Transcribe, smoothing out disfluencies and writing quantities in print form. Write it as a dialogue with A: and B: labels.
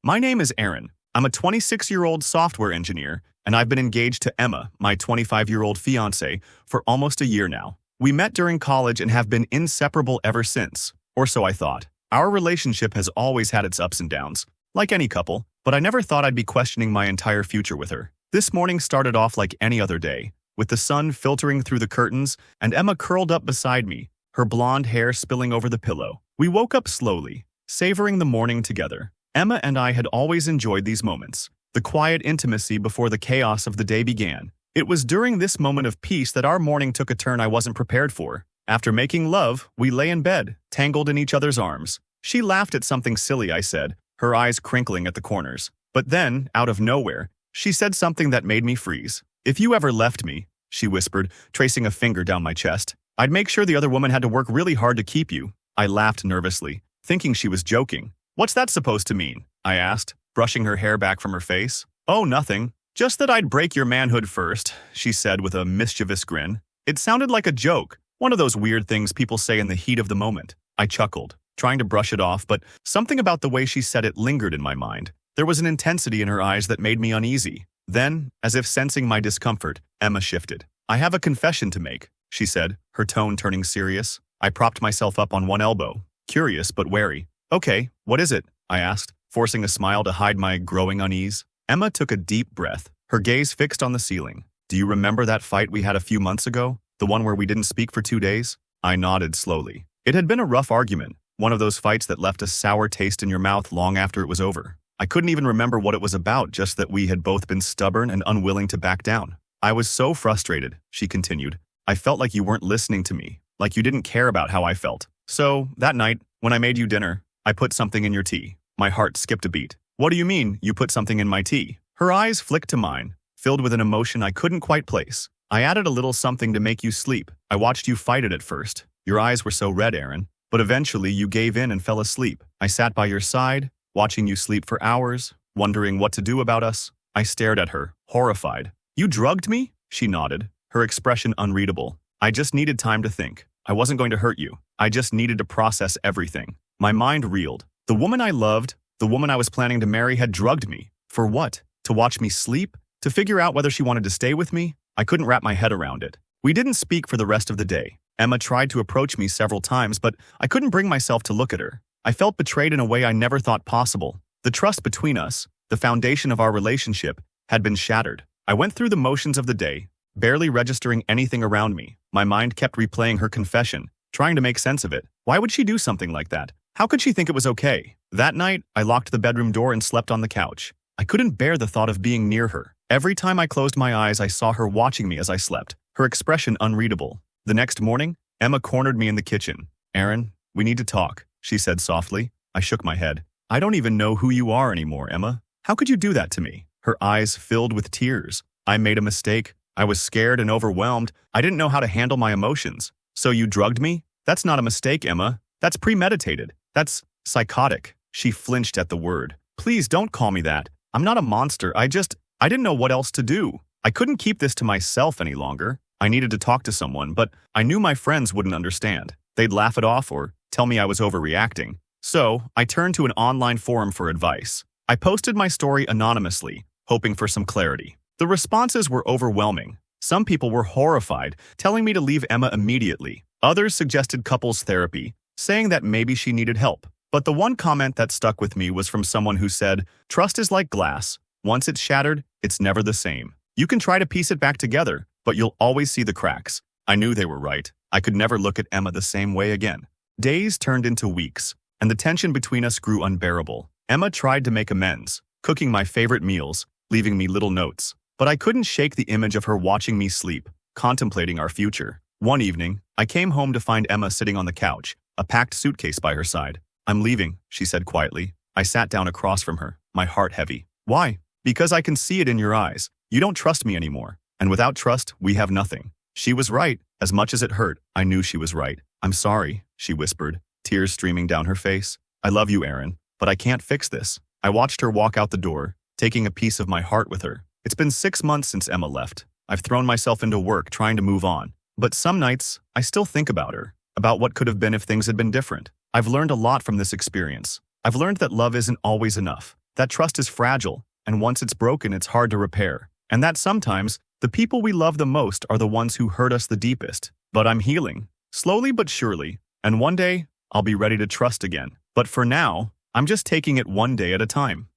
A: My name is Aaron. I'm a 26-year-old software engineer, and I've been engaged to Emma, my 25-year-old fiancée, for almost a year now. We met during college and have been inseparable ever since, or so I thought. Our relationship has always had its ups and downs, like any couple, but I never thought I'd be questioning my entire future with her. This morning started off like any other day, with the sun filtering through the curtains and Emma curled up beside me, her blonde hair spilling over the pillow. We woke up slowly, savoring the morning together. Emma and I had always enjoyed these moments, the quiet intimacy before the chaos of the day began. It was during this moment of peace that our morning took a turn I wasn't prepared for. After making love, we lay in bed, tangled in each other's arms. She laughed at something silly I said, her eyes crinkling at the corners. But then, out of nowhere, she said something that made me freeze. "If you ever left me," she whispered, tracing a finger down my chest, "I'd make sure the other woman had to work really hard to keep you." I laughed nervously, thinking she was joking. "What's that supposed to mean?" I asked, brushing her hair back from her face. "Oh, nothing. Just that I'd break your manhood first," she said with a mischievous grin. It sounded like a joke, one of those weird things people say in the heat of the moment. I chuckled, trying to brush it off, but something about the way she said it lingered in my mind. There was an intensity in her eyes that made me uneasy. Then, as if sensing my discomfort, Emma shifted. "I have a confession to make," she said, her tone turning serious. I propped myself up on one elbow, curious but wary. "Okay, what is it?" I asked, forcing a smile to hide my growing unease. Emma took a deep breath, her gaze fixed on the ceiling. "Do you remember that fight we had a few months ago? The one where we didn't speak for 2 days? I nodded slowly. It had been a rough argument, one of those fights that left a sour taste in your mouth long after it was over. I couldn't even remember what it was about, just that we had both been stubborn and unwilling to back down. I was so frustrated," she continued. "I felt like you weren't listening to me, like you didn't care about how I felt. So, that night, when I made you dinner, I put something in your tea." My heart skipped a beat. "What do you mean, you put something in my tea?" Her eyes flicked to mine, filled with an emotion I couldn't quite place. "I added a little something to make you sleep. I watched you fight it at first. Your eyes were so red, Aaron. But eventually you gave in and fell asleep. I sat by your side, watching you sleep for hours, wondering what to do about us." I stared at her, horrified. "You drugged me?" She nodded, her expression unreadable. "I just needed time to think. I wasn't going to hurt you. I just needed to process everything." My mind reeled. The woman I loved, the woman I was planning to marry, had drugged me. For what? To watch me sleep? To figure out whether she wanted to stay with me? I couldn't wrap my head around it. We didn't speak for the rest of the day. Emma tried to approach me several times, but I couldn't bring myself to look at her. I felt betrayed in a way I never thought possible. The trust between us, the foundation of our relationship, had been shattered. I went through the motions of the day, barely registering anything around me. My mind kept replaying her confession, trying to make sense of it. Why would she do something like that? How could she think it was okay? That night, I locked the bedroom door and slept on the couch. I couldn't bear the thought of being near her. Every time I closed my eyes, I saw her watching me as I slept, her expression unreadable. The next morning, Emma cornered me in the kitchen. "Aaron, we need to talk," she said softly. I shook my head. "I don't even know who you are anymore, Emma. How could you do that to me?" Her eyes filled with tears. "I made a mistake. I was scared and overwhelmed. I didn't know how to handle my emotions." "So you drugged me? That's not a mistake, Emma. That's premeditated. That's psychotic." She flinched at the word. "Please don't call me that. I'm not a monster. I didn't know what else to do. I couldn't keep this to myself any longer. I needed to talk to someone, but I knew my friends wouldn't understand. They'd laugh it off or tell me I was overreacting. So, I turned to an online forum for advice. I posted my story anonymously, hoping for some clarity. The responses were overwhelming. Some people were horrified, telling me to leave Emma immediately. Others suggested couples therapy, saying that maybe she needed help. But the one comment that stuck with me was from someone who said, "Trust is like glass. Once it's shattered, it's never the same. You can try to piece it back together, but you'll always see the cracks." I knew they were right. I could never look at Emma the same way again. Days turned into weeks, and the tension between us grew unbearable. Emma tried to make amends, cooking my favorite meals, leaving me little notes. But I couldn't shake the image of her watching me sleep, contemplating our future. One evening, I came home to find Emma sitting on the couch, a packed suitcase by her side. "I'm leaving," she said quietly. I sat down across from her, my heart heavy. "Why?" "Because I can see it in your eyes. You don't trust me anymore. And without trust, we have nothing." She was right. As much as it hurt, I knew she was right. "I'm sorry," she whispered, tears streaming down her face. "I love you, Aaron, but I can't fix this." I watched her walk out the door, taking a piece of my heart with her. It's been 6 months since Emma left. I've thrown myself into work trying to move on. But some nights, I still think about her, about what could have been if things had been different. I've learned a lot from this experience. I've learned that love isn't always enough, that trust is fragile, and once it's broken, it's hard to repair. And that sometimes, the people we love the most are the ones who hurt us the deepest. But I'm healing, slowly but surely, and one day, I'll be ready to trust again. But for now, I'm just taking it one day at a time.